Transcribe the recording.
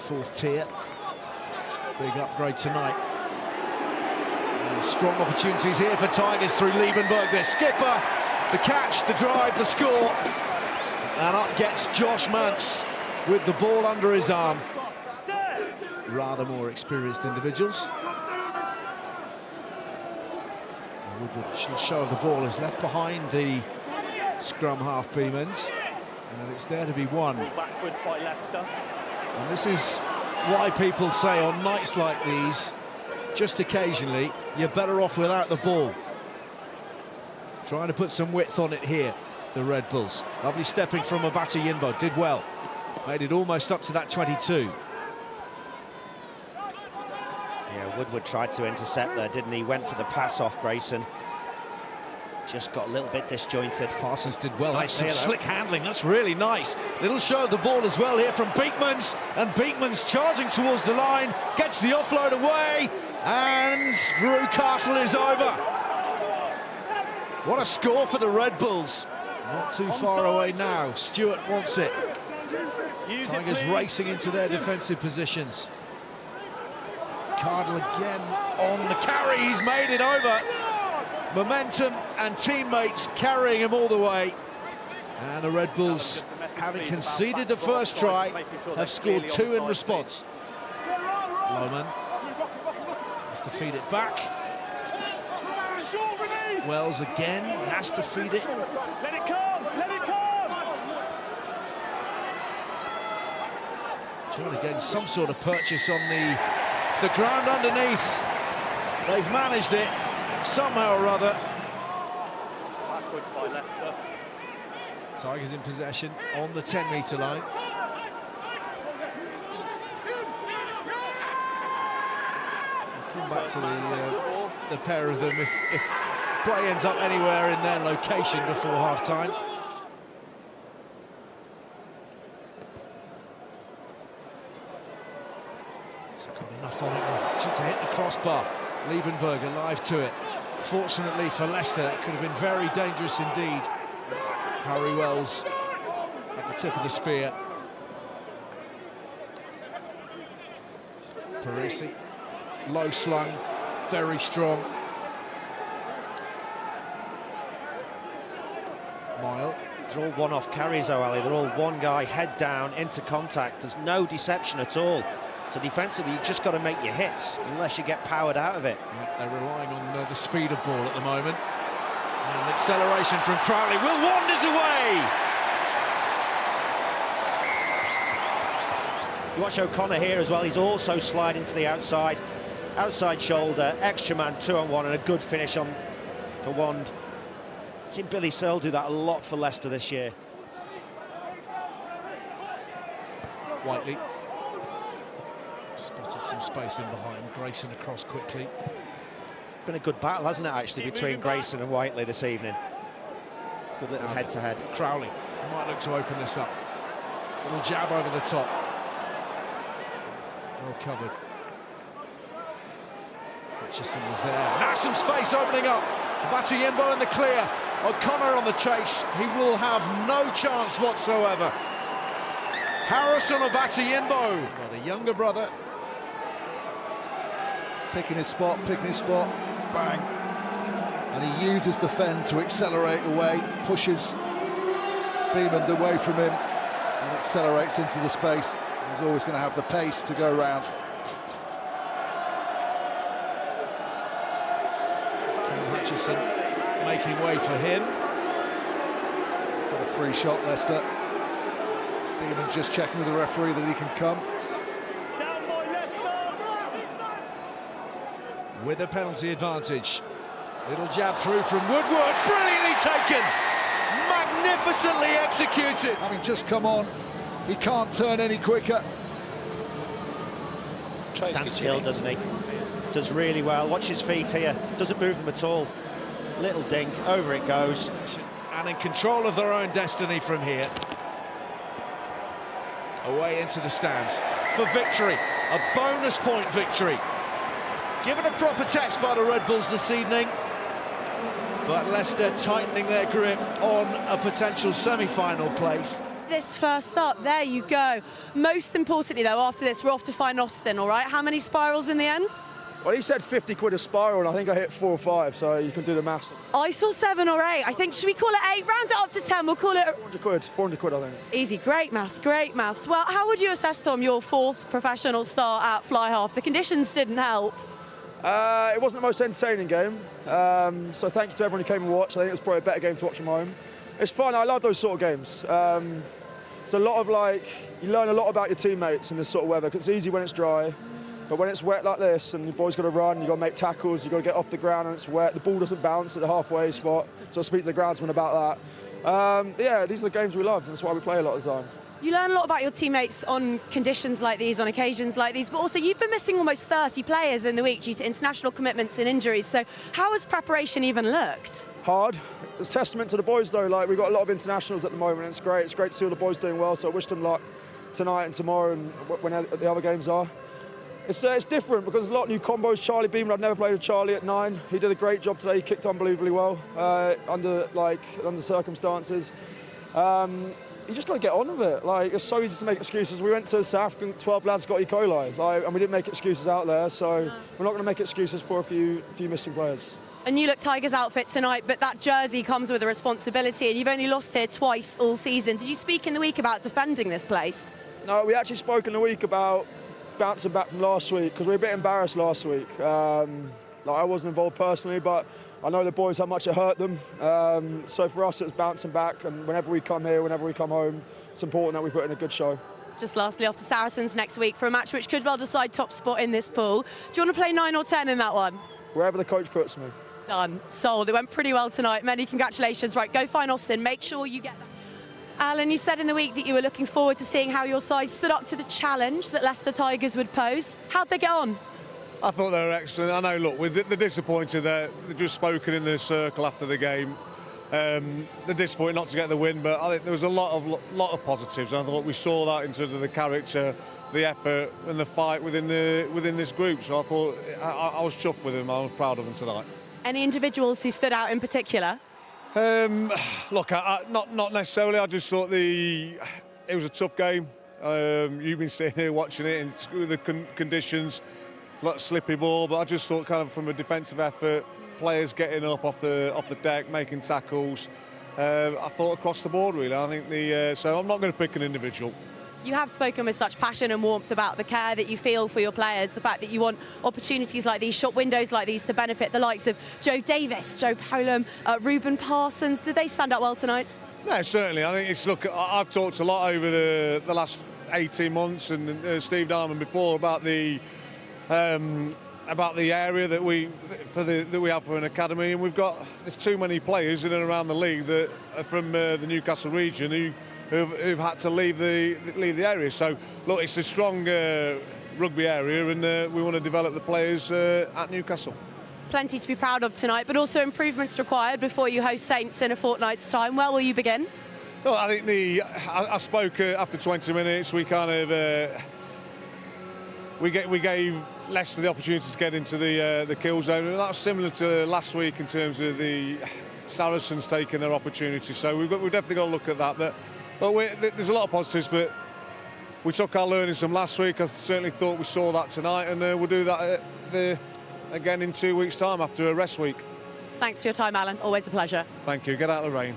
fourth tier. Big upgrade tonight. And strong opportunities here for Tigers through Liebenberg. Their skipper, the catch, the drive, the score. And up gets Josh Mance with the ball under his arm. Rather more experienced individuals. Woodward show of the ball is left behind the scrum half Beamans, and it's there to be won. Backwards by Leicester. And this is why people say on nights like these, just occasionally, you're better off without the ball. Trying to put some width on it here, the Red Bulls. Lovely stepping from Abata Yinbo, did well. Made it almost up to that 22. Yeah, Woodward tried to intercept there, didn't he? Went for the pass off Grayson. Just got a little bit disjointed. Parsons did well. Nice That's some here, slick handling. That's really nice. Little show of the ball as well here from Beekmans. And Beekmans charging towards the line. Gets the offload away. And Newcastle is over. What a score for the Red Bulls. Not too far away now. Stewart wants it. Tigers racing into their defensive positions. Cardle again on the carry. He's made it over. Momentum and teammates carrying him all the way. And the Red Bulls, having conceded the first try, have scored 2 in response. Lohman has to feed it back. Wells again has to feed it. Let it come! Let it come! Trying to gain some sort of purchase on the ground underneath. They've managed it somehow or other. Backwards by Leicester. Tigers in possession on the 10-metre line. Come back to the pair of them if play ends up anywhere in their location before half-time. So got enough on it to hit the crossbar. Liebenberg alive to it. Fortunately for Leicester, it could have been very dangerous indeed. Harry Wells at the tip of the spear. Parisi, low slung, very strong. Mile. They're all one-off carries, though, Ali. They're all one guy, head down, into contact. There's no deception at all. So defensively, you've just got to make your hits, unless you get powered out of it. They're relying on the speed of ball at the moment. And acceleration from Crowley. Will wanders away! You watch O'Connor here as well. He's also sliding to the outside shoulder, extra man 2-on-1, and a good finish on for Wand. I've seen Billy Searle do that a lot for Leicester this year. Whiteley spotted some space in behind. Grayson across quickly. Been a good battle, hasn't it, actually, between Grayson and Whiteley this evening. Good little head-to-head. Crowley might look to open this up. Little jab over the top. Well covered. Hutchison was there. Now some space opening up. Abata Yinbo in the clear. O'Connor on the chase. He will have no chance whatsoever. Harrison Abata Yinbo, got a younger brother. Picking his spot, bang. And he uses the fend to accelerate away, pushes Beamand away from him, and accelerates into the space. He's always going to have the pace to go round. Hutchison making way for him. Got a free shot, Leicester. Beamand just checking with the referee that he can come. Down by Leicester! With a penalty advantage. Little jab through from Woodward, brilliantly taken, magnificently executed. Having just come on, he can't turn any quicker. Stands still, doesn't he? Does really well. Watch his feet here. Doesn't move them at all. Little dink, over it goes. And in control of their own destiny from here. Away into the stands for victory, a bonus point victory. Given a proper test by the Red Bulls this evening, but Leicester tightening their grip on a potential semi-final place. this first up. There you go. Most importantly, though, after this, we're off to find Austin, all right? How many spirals in the end? Well, he said 50 quid a spiral, and I think I hit 4 or 5, so you can do the maths. I saw 7 or 8. I think, should we call it 8? Round it up to 10. We'll call it... 400 quid, I think. Easy. Great maths, great maths. Well, how would you assess, Tom, your 4th professional start at fly half? The conditions didn't help. It wasn't the most entertaining game, so thank you to everyone who came and watched. I think it was probably a better game to watch from home. It's fun. I love those sort of games. It's a lot of you learn a lot about your teammates in this sort of weather, because it's easy when it's dry. But when it's wet like this and your boys got to run, you've got to make tackles, you've got to get off the ground and it's wet, the ball doesn't bounce at the halfway spot, so I speak to the groundsman about that. Yeah, these are the games we love, and that's why we play a lot of the time. You learn a lot about your teammates on conditions like these, on occasions like these, but also you've been missing almost 30 players in the week due to international commitments and injuries, so how has preparation even looked? Hard. It's testament to the boys though, we've got a lot of internationals at the moment, and it's great to see all the boys doing well, so I wish them luck tonight and tomorrow and when the other games are. It's different because there's a lot of new combos. Charlie Beamer, I've never played with Charlie at 9. He did a great job today. He kicked unbelievably well under circumstances. You just got to get on with it. It's so easy to make excuses. We went to South Africa, 12 lads got E. coli, and we didn't make excuses out there. So we're not going to make excuses for a few missing players. A new look Tigers outfit tonight, but that jersey comes with a responsibility, and you've only lost here twice all season. Did you speak in the week about defending this place? No, we actually spoke in the week about bouncing back from last week, because we were a bit embarrassed last week. I wasn't involved personally, but I know the boys how much it hurt them. So for us, it was bouncing back, and whenever we come here, whenever we come home, it's important that we put in a good show. Just lastly, off to Saracens next week for a match which could well decide top spot in this pool. Do you want to play 9 or 10 in that one? Wherever the coach puts me. Done. Sold. It went pretty well tonight. Many congratulations. Right, go find Austin. Make sure you get that. Alan, you said in the week that you were looking forward to seeing how your side stood up to the challenge that Leicester Tigers would pose. How'd they get on? I thought they were excellent. I know, look, they're disappointed. They've just spoken in the circle after the game. They're disappointed not to get the win, but I think there was a lot of positives. And I thought we saw that in terms of the character, the effort and the fight within this group. So I thought I was chuffed with them. I was proud of them tonight. Any individuals who stood out in particular? Look, not necessarily. I just thought it was a tough game. You've been sitting here watching it in the conditions, a lot of slippy ball, but I just thought kind of from a defensive effort, players getting up off the deck, making tackles. I thought across the board really. I think so I'm not going to pick an individual. You have spoken with such passion and warmth about the care that you feel for your players, the fact that you want opportunities like these, shop windows like these to benefit the likes of Joe Davis, Joe Polam, Ruben Parsons. Did they stand up well tonight? No, certainly. I think I've talked a lot over the last 18 months and Steve Diamond before about the area that we have for an academy, and there's too many players in and around the league that are from the Newcastle region who've had to leave the area. So look, it's a strong rugby area, and we want to develop the players at Newcastle. Plenty to be proud of tonight, but also improvements required before you host Saints in a fortnight's time. Where will you begin? Well, I think I spoke after 20 minutes. We kind of we gave Leicester the opportunity to get into the kill zone, and that was similar to last week in terms of the Saracens taking their opportunity. So we've definitely got to look at that. But there's a lot of positives, but we took our learnings from last week. I certainly thought we saw that tonight, and we'll do that again in 2 weeks' time after a rest week. Thanks for your time, Alan. Always a pleasure. Thank you. Get out of the rain.